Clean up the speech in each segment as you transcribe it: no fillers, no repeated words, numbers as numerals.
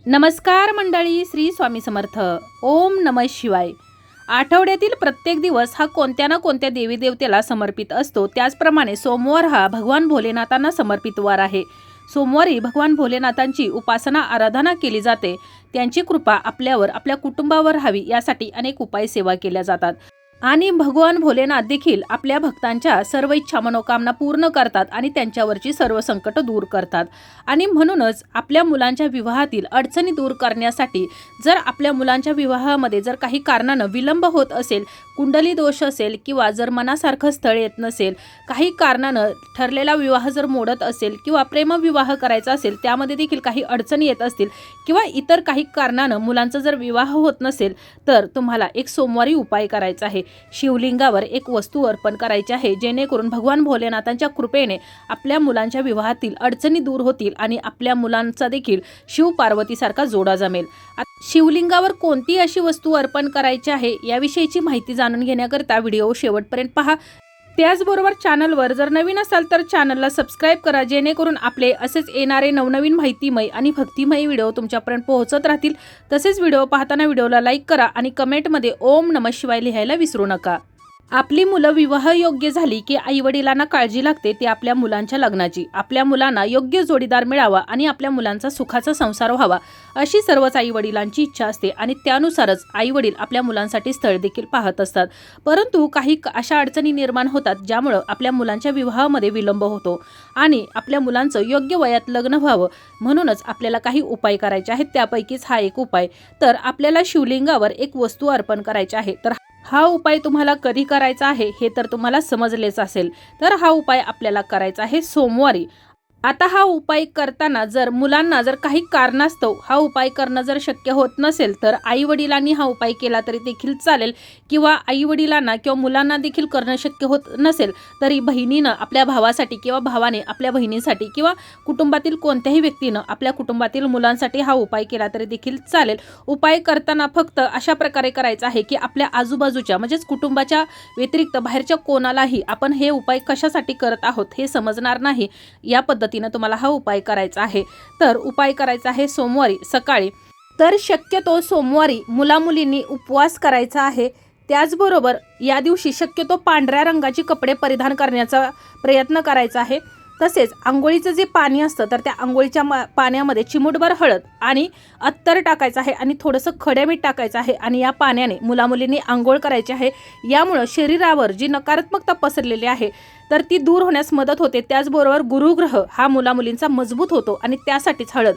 नमस्कार मंडळी, श्री स्वामी समर्थ. ओम नमः शिवाय. आठवड्यातील प्रत्येक दिवस हा कोणत्या ना कोणत्या देवी देवतेला समर्पित असतो. त्याचप्रमाणे सोमवार हा भगवान भोलेनाथांना समर्पित वार आहे. सोमवारी भगवान भोलेनाथांची उपासना आराधना केली जाते. त्यांची कृपा आपल्यावर, आपल्या कुटुंबावर राहावी यासाठी अनेक उपाय सेवा केल्या जातात. आणि भगवान भोलेनाथ देखील आपल्या भक्तांच्या सर्व इच्छा मनोकामना पूर्ण करतात आणि त्यांच्यावरची सर्व संकट दूर करतात. आणि म्हणूनच आपल्या मुलांच्या विवाहातील अडचणी दूर करण्यासाठी जर आपल्या मुलांच्या विवाहामध्ये जर काही कारणानं विलंब होत असेल, कुंडली दोष असेल किंवा जर मनासारखं स्थळ येत नसेल, काही कारणानं ठरलेला विवाह जर मोडत असेल किंवा प्रेमविवाह करायचा असेल त्यामध्ये देखील काही अडचणी येत असतील किंवा इतर काही कारणानं मुलांचा जर विवाह होत नसेल, तर तुम्हाला एक सोमवारी उपाय करायचा आहे. शिवलिंगावर एक वस्तू अर्पण करायची आहे, जेणेकरून भगवान भोलेनाथांच्या कृपेने आपल्या मुलांच्या विवाहातील अडचणी दूर होतील आणि आपल्या मुलांचा देखील शिव पार्वतीसारखा जोडा जमेल. शिवलिंगावर कोणती अशी वस्तू अर्पण करायची आहे याविषयीची माहिती जाणून घेण्याकरता व्हिडिओ शेवटपर्यंत पहा. त्याचबरोबर चॅनलवर जर नवीन असाल तर चॅनलला सबस्क्राईब करा, जेणेकरून आपले असेच येणारे नवनवीन माहितीमय आणि भक्तिमय व्हिडिओ तुमच्यापर्यंत पोहोचत राहतील. तसेच व्हिडिओ पाहताना व्हिडिओला लाईक करा आणि कमेंटमध्ये ओम नमः शिवाय लिहायला विसरू नका. आपली मुलं विवाह योग्य झाली की आईवडिलांना काळजी लागते ते आपल्या मुलांच्या लग्नाची. आपल्या मुलांना योग्य जोडीदार मिळावा आणि आपल्या मुलांचा सुखाचा संसार व्हावा अशी सर्वच आईवडिलांची इच्छा असते आणि त्यानुसारच आईवडील आपल्या मुलांसाठी स्थळ देखील पाहत असतात. परंतु काही अशा अडचणी निर्माण होतात ज्यामुळं आपल्या मुलांच्या विवाहामध्ये विलंब होतो आणि आपल्या मुलांचं योग्य वयात लग्न व्हावं म्हणूनच आपल्याला काही उपाय करायचे आहेत. त्यापैकीच हा एक उपाय. तर आपल्याला शिवलिंगावर एक वस्तू अर्पण करायची आहे. तर हा उपाय तुम्हाला कधी करायचा आहे हे तर तुम्हाला समजलेच असेल. तर हा उपाय आपल्याला करायचा आहे सोमवारी. आता हा उपाय करताना जर मुलांना जर काही कारणास्तव हा उपाय करणं जर शक्य होत नसेल तर आईवडिलांनी हा उपाय केला तरी देखील चालेल, किंवा आईवडिलांना किंवा मुलांना देखील करणं शक्य होत नसेल तरी बहिणीनं आपल्या भावासाठी किंवा भावाने आपल्या बहिणीसाठी किंवा कुटुंबातील कोणत्याही व्यक्तीनं आपल्या कुटुंबातील मुलांसाठी हा उपाय केला तरी देखील चालेल. उपाय करताना फक्त अशा प्रकारे करायचा आहे की आपल्या आजूबाजूच्या म्हणजेच कुटुंबाच्या व्यतिरिक्त बाहेरच्या कोणालाही आपण हे उपाय कशासाठी करत आहोत हे समजणार नाही. या पद्धतीने तुम्हाला हा उपाय करायचा आहे. तर उपाय करायचा आहे सोमवारी सकाळी. तर शक्यतो सोमवारी मुलामुलींनी उपवास करायचा आहे. त्याचबरोबर या दिवशी शक्यतो पांढऱ्या रंगाची कपडे परिधान करण्याचा प्रयत्न करायचा आहे. तसेच आंघोळीचं जे पाणी असतं तर त्या आंघोळीच्या पाण्यामध्ये चिमूटभर हळद आणि अत्तर टाकायचं आहे आणि थोडंसं खडे मीठ टाकायचं आहे आणि या पाण्याने मुलामुलींनी आंघोळ करायची आहे. यामुळं शरीरावर जी नकारात्मकता पसरलेली आहे तर ती दूर होण्यास मदत होते. त्याचबरोबर गुरुग्रह हा मुलामुलींचा मजबूत होतो आणि त्यासाठीच हळद,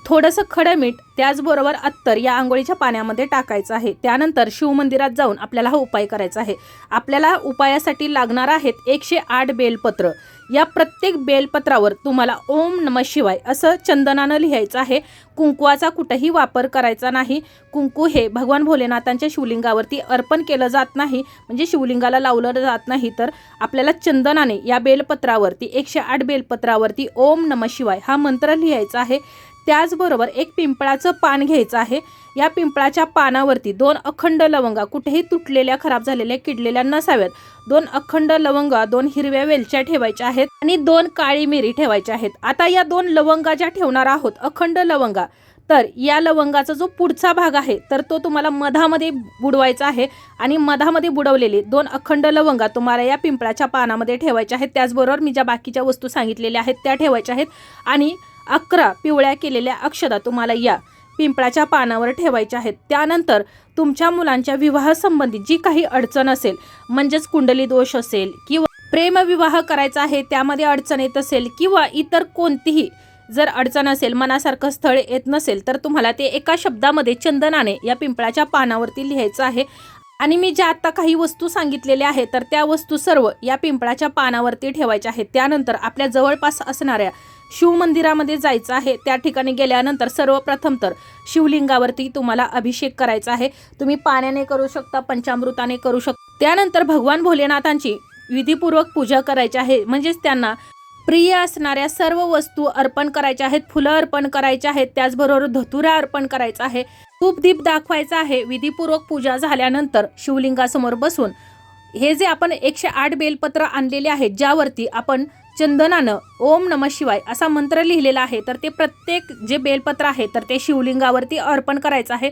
थोडंसं खडं मीठ, त्याचबरोबर अत्तर या आंघोळीच्या पाण्यामध्ये टाकायचं आहे. त्यानंतर शिवमंदिरात जाऊन आपल्याला हा उपाय करायचा आहे. आपल्याला उपायासाठी लागणार आहेत 108 बेलपत्र. या प्रत्येक बेलपत्रावर तुम्हाला ओम नमः शिवाय असं चंदनानं लिहायचं आहे. कुंकवाचा कुठेही वापर करायचा नाही. कुंकू हे भगवान भोलेनाथांच्या शिवलिंगावरती अर्पण केलं जात नाही, म्हणजे शिवलिंगाला लावलं जात नाही. तर आपल्याला चंदनाने या बेलपत्रावरती 108 बेलपत्रावरती ओम नमः शिवाय हा मंत्र लिहायचा आहे. त्याचबरोबर एक पिंपळाचं पान घ्यायचं आहे. या पिंपळाच्या पानावरती 2 अखंड लवंगा, कुठेही तुटलेल्या, खराब झालेल्या, किडलेल्या नसाव्यात, 2 अखंड लवंगा, 2 हिरव्या वेलच्या ठेवायच्या आहेत आणि 2 काळी मिरी ठेवायच्या आहेत. आता या 2 लवंगा ज्या ठेवणार आहोत, अखंड लवंगा, तर या लवंगाचा जो पुढचा भाग आहे तर तो तुम्हाला मधामध्ये बुडवायचा आहे आणि मधामध्ये बुडवलेले 2 अखंड लवंगा तुम्हाला या पिंपळाच्या पानामध्ये ठेवायच्या आहेत. त्याचबरोबर मी ज्या बाकीच्या वस्तू सांगितलेल्या आहेत त्या ठेवायच्या आहेत आणि 11 पिवळ्या केलेल्या अक्षता तुम्हाला या पिंपळाच्या पानावर ठेवायच्या आहेत. त्यानंतर तुमच्या मुलांच्या विवाहासंबंधी जी काही अडचण असेल, म्हणजेच कुंडली दोष असेल किंवा प्रेमविवाह करायचा आहे त्यामध्ये अडचण येत असेल किंवा इतर कोणतीही जर अडचण असेल, मनासारखं स्थळ येत नसेल, तर तुम्हाला ते एका शब्दामध्ये चंदनाने या पिंपळाच्या पानावरती लिहायचं आहे. आणि मी ज्या आता काही वस्तू सांगितलेल्या आहेत तर त्या वस्तू सर्व या पिंपळाच्या पानावरती ठेवायच्या आहेत. त्यानंतर आपल्या जवळपास असणाऱ्या शिवमंदिरामध्ये जायचं आहे. त्या ठिकाणी गेल्यानंतर सर्वप्रथम तर शिवलिंगावरती तुम्हाला अभिषेक करायचा आहे. तुम्ही पाण्याने करू शकता, पंचामृताने करू शकता. त्यानंतर भगवान भोलेनाथांची विधीपूर्वक पूजा करायची आहे, म्हणजेच त्यांना प्रिय असणाऱ्या सर्व वस्तू अर्पण करायच्या आहेत. फुलं अर्पण करायची आहेत, त्याचबरोबर धतुरा अर्पण करायचा आहे, धूप दीप दाखवायचा आहे. विधीपूर्वक पूजा झाल्यानंतर शिवलिंगासमोर बसून हे जे आपण 108 बेलपत्र आणलेले आहेत, ज्यावरती आपण चंदनानं ओम नमः शिवाय असा मंत्र लिहिलेला आहे. तर ते प्रत्येक जे बेलपत्र आहे तर ते शिवलिंगावरती अर्पण करायचं आहे.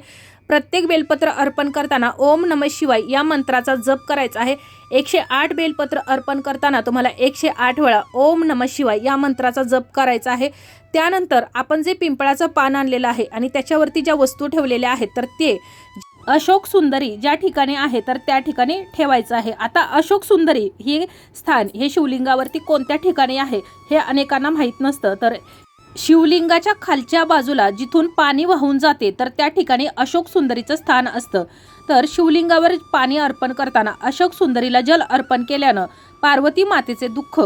प्रत्येक बेलपत्र अर्पण करताना ओम नमः शिवाय या मंत्राचा जप करायचा आहे. 108 बेलपत्र अर्पण करताना तुम्हाला 108 वेळा ओम नमः शिवाय या मंत्राचा जप करायचा आहे. त्यानंतर आपण जे पिंपळाचं पान आणलेलं आहे आणि त्याच्यावरती ज्या वस्तू ठेवलेल्या आहेत तर ते अशोक सुंदरी ज्या ठिकाणी आहे तर त्या ठिकाणी ठेवायचं आहे. आता अशोक सुंदरी हे स्थान हे शिवलिंगावरती कोणत्या ठिकाणी आहे हे अनेकांना माहीत नसतं. तर शिवलिंगाच्या खालच्या बाजूला जिथून पाणी वाहून जाते तर त्या ठिकाणी अशोक सुंदरीचं स्थान असतं. तर शिवलिंगावर पाणी अर्पण करताना अशोक सुंदरीला जल अर्पण केल्यानं पार्वती मातेचे दुःख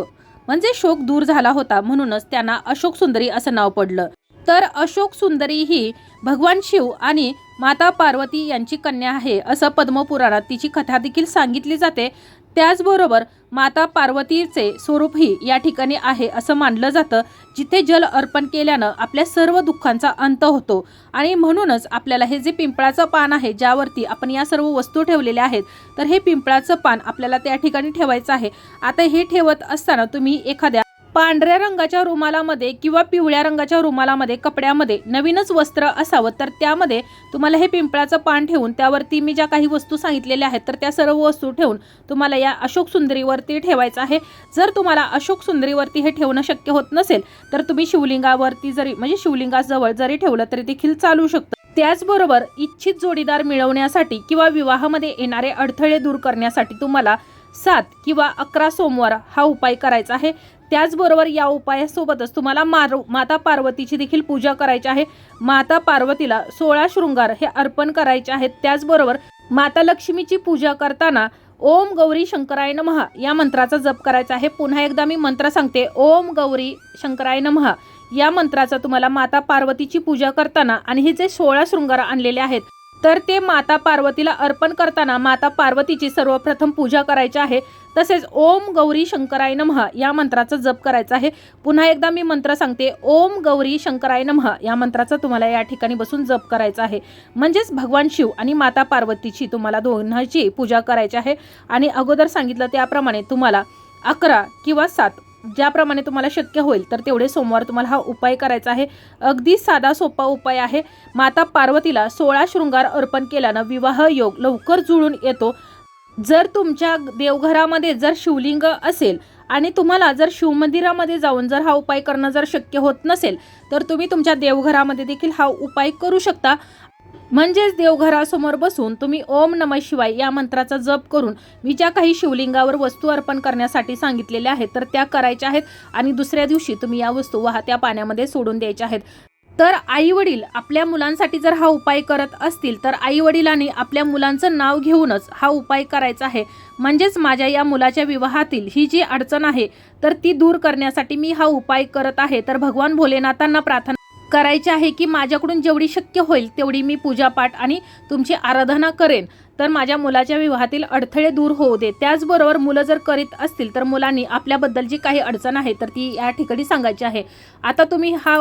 म्हणजे शोक दूर झाला होता, म्हणूनच त्यांना अशोक सुंदरी असं नाव पडलं. तर अशोक सुंदरी ही भगवान शिव आणि माता पार्वती यांची कन्या आहे असं पद्मपुराणात तिची कथा देखील सांगितली जाते. त्याचबरोबर माता पार्वतीचे स्वरूपही या ठिकाणी आहे असं मानलं जातं, जिथे जल अर्पण केल्यानं आपल्या सर्व दुःखांचा अंत होतो. आणि म्हणूनच आपल्याला हे जे पिंपळाचं पान आहे ज्यावरती आपण या सर्व वस्तू ठेवलेल्या आहेत तर हे पिंपळाचं पान आपल्याला त्या ठिकाणी ठेवायचं आहे. आता हे ठेवत असताना तुम्ही एखाद्या पांढऱ्या रंगाच्या रुमालामध्ये किंवा पिवळ्या रंगाच्या रुमालामध्ये कपड्यामध्ये नवीनच वस्त्र असावं, तर त्यामध्ये तुम्हाला हे पिंपळाचं पान ठेवून त्यावरती मी ज्या काही वस्तू सांगितलेल्या आहेत तर त्या सर्व वस्तू ठेवून तुम्हाला या अशोक सुंदरीवरती ठेवायचं आहे. जर तुम्हाला अशोक सुंदरीवरती हे ठेवणं शक्य होत नसेल तर तुम्ही शिवलिंगावरती जरी म्हणजे शिवलिंगाजवळ जरी ठेवलं तरी देखील चालू शकतं. त्याचबरोबर इच्छित जोडीदार मिळवण्यासाठी किंवा विवाहामध्ये येणारे अडथळे दूर करण्यासाठी तुम्हाला 7 किंवा 11 सोमवार हा उपाय करायचा आहे. त्याचबरोबर या उपायासोबतच तुम्हाला माता पार्वतीची देखील पूजा करायची आहे. माता पार्वतीला 16 शृंगार हे अर्पण करायचे आहेत. त्याचबरोबर माता लक्ष्मीची पूजा करताना ओम गौरी शंकराय नमः या मंत्राचा जप करायचा आहे. पुन्हा एकदा मी मंत्र सांगते, ओम गौरी शंकराय नमः या मंत्राचा तुम्हाला माता पार्वतीची पूजा करताना आणि हे जे 16 शृंगार आणलेले आहेत तर ते माता पार्वतीला अर्पण करताना माता पार्वतीची सर्वप्रथम पूजा करायची आहे. तसेच ओम गौरी शंकराय नमः या मंत्राचा जप करायचा आहे. पुन्हा एकदा मी मंत्र सांगते, ओम गौरी शंकराय नमः या मंत्राचा तुम्हाला या ठिकाणी बसून जप करायचा आहे. म्हणजेच भगवान शिव आणि माता पार्वतीची तुम्हाला दोघांची पूजा करायची आहे. आणि अगोदर सांगितलं त्याप्रमाणे तुम्हाला 11 किंवा 7 ज्याप्रमाणे तुम्हाला शक्य होईल तर तेवढे सोमवार तुम्हाला हा उपाय करायचा आहे. अगदी साधा सोपा उपाय आहे. माता पार्वतीला 16 शृंगार अर्पण केल्यानं विवाह योग लवकर जुळून येतो. जर तुमच्या देवघरामध्ये जर शिवलिंग असेल आणि तुम्हाला जर शिवमंदिरामध्ये जाऊन जर हा उपाय करणं जर शक्य होत नसेल तर तुम्ही तुमच्या देवघरामध्ये देखील हा उपाय करू शकता. म्हणजेच देवघरासमोर बसून तुम्ही ओम नमः शिवाय या मंत्राचा जप करून मी ज्या काही शिवलिंगावर वस्तू अर्पण करण्यासाठी सांगितलेल्या आहेत तर त्या करायच्या आहेत. आणि दुसऱ्या दिवशी तुम्ही या वस्तू वाहत्या पाण्यामध्ये सोडून द्यायच्या आहेत. तर आईवडील आपल्या मुलांसाठी जर हा उपाय करत असतील तर आईवडिलांनी आपल्या मुलांचं नाव घेऊनच हा उपाय करायचा आहे. म्हणजेच माझ्या या मुलाच्या विवाहातील ही जी अडचण आहे तर ती दूर करण्यासाठी मी हा उपाय करत आहे. तर भगवान भोलेनाथांना प्रार्थना करायची आहे की माझ्याकडून जेवढी शक्य होईल तेवढी मी पूजापाठ आणि तुमची आराधना करेन, तर माझ्या मुलाच्या विवाहातील अडथळे दूर होऊ दे. त्याचबरोबर मुलं जर करीत असतील तर मुलांनी आपल्याबद्दल जी काही अडचण आहे तर ती या ठिकाणी सांगायची आहे. आता तुम्ही हा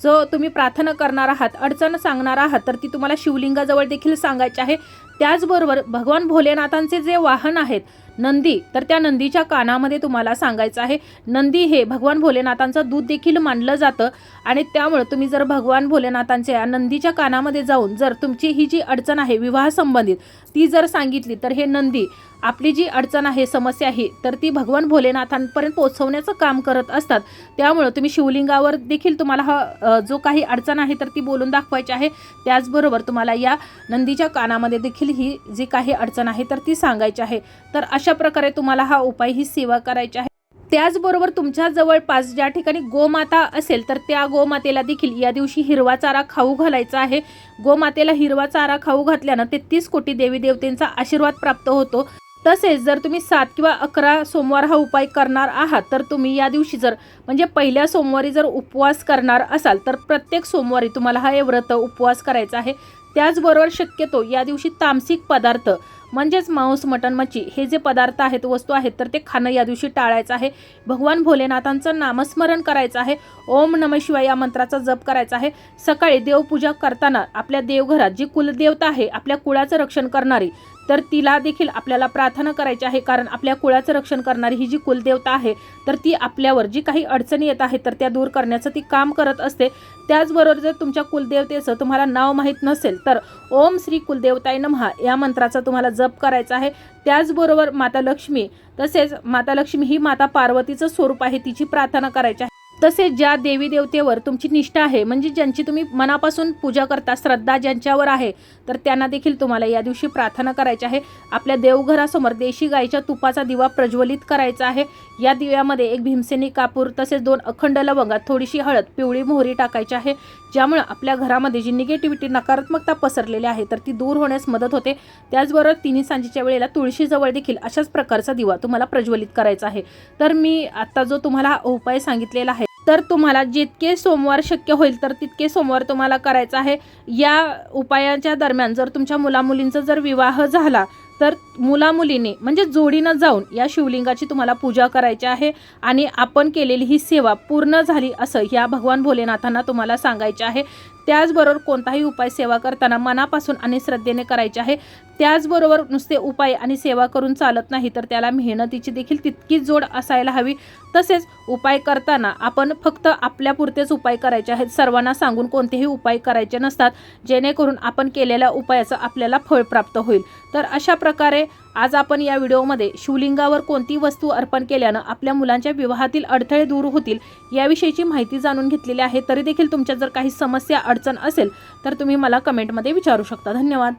जो तुम्ही प्रार्थना करणार आहात, अडचण सांगणार आहात, तर ती तुम्हाला शिवलिंगाजवळ देखील सांगायची आहे. त्याचबरोबर भगवान भोलेनाथांचे जे वाहन आहेत नंदी, तर त्या नंदीच्या कानामध्ये तुम्हाला सांगायचं आहे. नंदी हे भगवान भोलेनाथांचं दूध देखील मानलं जातं आणि त्यामुळे तुम्ही जर भगवान भोलेनाथांच्या नंदीच्या कानामध्ये जाऊन जर तुमची ही जी अडचण आहे विवाह संबंधित ती जर सांगितली तर हे नंदी आपली जी अडचण आहे समस्या आहे तर ती भगवान भोलेनाथांपर्यंत पोहोचवण्याचं काम करत असतात. त्यामुळे तुम्ही शिवलिंगावर देखील तुम्हाला हा जो काही अडचण आहे तर ती बोलून दाखवायची आहे. त्याचबरोबर तुम्हाला या नंदीच्या कानामध्ये देखील ही जी काही अडचण आहे तर ती सांगायची आहे. तर अशा प्रकारे तुम्हाला हा उपाय ही सेवा करायची आहे. त्याचबरोबर तुमच्या जवळपास ज्या ठिकाणी गोमाता असेल तर त्या गोमातेला देखील या दिवशी हिरवा चारा खाऊ घालायचा आहे. गोमातेला हिरवा चारा खाऊ घातल्यानं 33 कोटी देवी देवतेंचा आशीर्वाद प्राप्त होतो. तसेच जर तुम्ही 7 किंवा 11 सोमवार हा उपाय करणार आहात तर तुम्ही या दिवशी जर म्हणजे पहिल्या सोमवारी जर उपवास करणार असाल तर प्रत्येक सोमवारी तुम्हाला हा व्रत उपवास करायचा आहे. त्याचबरोबर शक्यतो या दिवशी तामसिक पदार्थ म्हणजेच मांस मटण मच्छी हे जे पदार्थ आहेत वस्तू आहेत तर ते खाणं या दिवशी टाळायचं आहे. भगवान भोलेनाथांचं नामस्मरण करायचं आहे. ओम नमः शिवाय या मंत्राचा जप करायचा आहे. सकाळी देवपूजा करताना आपल्या देवघरात जी कुलदेवता आहे आपल्या कुळाचं रक्षण करणारी तर तिला देखील आपल्याला प्रार्थना करायची आहे, कारण आपल्या कुळाचं रक्षण करणारी ही जी कुलदेवता आहे तर ती आपल्यावर जी काही अडचणी येत आहेत तर त्या दूर करण्याचं ती काम करत असते। त्याचबरोबर जर तुमच्या कुलदेवतेचं तुम्हाला नाव माहीत नसेल तर ओम श्री कुलदेवताय नमः या मंत्राचा तुम्हाला जप करायचा आहे। त्याचबरोबर माता लक्ष्मी, तसेच माता लक्ष्मी ही माता पार्वतीचं स्वरूप आहे, तिची प्रार्थना करायची आहे। तसेच ज्या देवी देवतेवर तुमची निष्ठा आहे, म्हणजे ज्यांची तुम्ही मनापासून पूजा करता, श्रद्धा ज्यांच्यावर आहे, तर त्यांना देखील तुम्हाला या दिवशी प्रार्थना करायची आहे। आपल्या देवघरासमोर देशी गाईच्या तुपाचा दिवा प्रज्वलित करायचा आहे। या दिव्यामध्ये एक भीमसेनी कापूर, तसेच 2 अखंड लवंग, थोडीशी हळद, पिवळी मोहरी टाकायची आहे, ज्यामुळे आपल्या घरामध्ये जी निगेटिव्हिटी, नकारात्मकता पसरलेली आहे तर ती दूर होण्यास मदत होते। त्याचबरोबर तिन्ही सांजेच्या वेळेला तुळशीजवळ देखील अशाच प्रकारचा दिवा तुम्हाला प्रज्वलित करायचा आहे। तर मी आता जो तुम्हाला हा उपाय सांगितलेला आहे तर तुम्हाला जितके सोमवार शक्य होईल तर तितके सोमवार तुम्हाला करायचा आहे। या उपायाच्या दरम्यान जर तुमच्या मुलामुलींचा जर विवाह झाला तर मुलामुलीने म्हणजे जोडीनं जाऊन या शिवलिंगाची तुम्हाला पूजा करायची आहे आणि आपण केलेली ही सेवा पूर्ण झाली असं या भगवान भोलेनाथांना तुम्हाला सांगायचे आहे। त्याचबरोबर कोणताही उपाय सेवा करताना मनापासून आणि श्रद्धेने करायचे आहे। त्याचबरोबर नुसते उपाय आणि सेवा करून चालत नाही, तर त्याला मेहनतीची देखील तितकीच जोड असायला हवी। तसेच उपाय करताना आपण फक्त आपल्यापुरतेच उपाय करायचे आहेत, सर्वांना सांगून कोणतेही उपाय करायचे नसतात, जेणेकरून आपण केलेल्या उपायाचं आपल्याला फळ प्राप्त होईल। तर अशा प्रकारे आज आपण या व्हिडिओमध्ये शिवलिंगावर कोणती वस्तू अर्पण केल्यानं आपल्या मुलांच्या विवाहातील अडथळे दूर होतील याविषयीची माहिती जाणून घेतलेली आहे। तरी देखील तुमच्या जर काही समस्या, अडचण असेल तर तुम्ही मला कमेंटमध्ये विचारू शकता। धन्यवाद।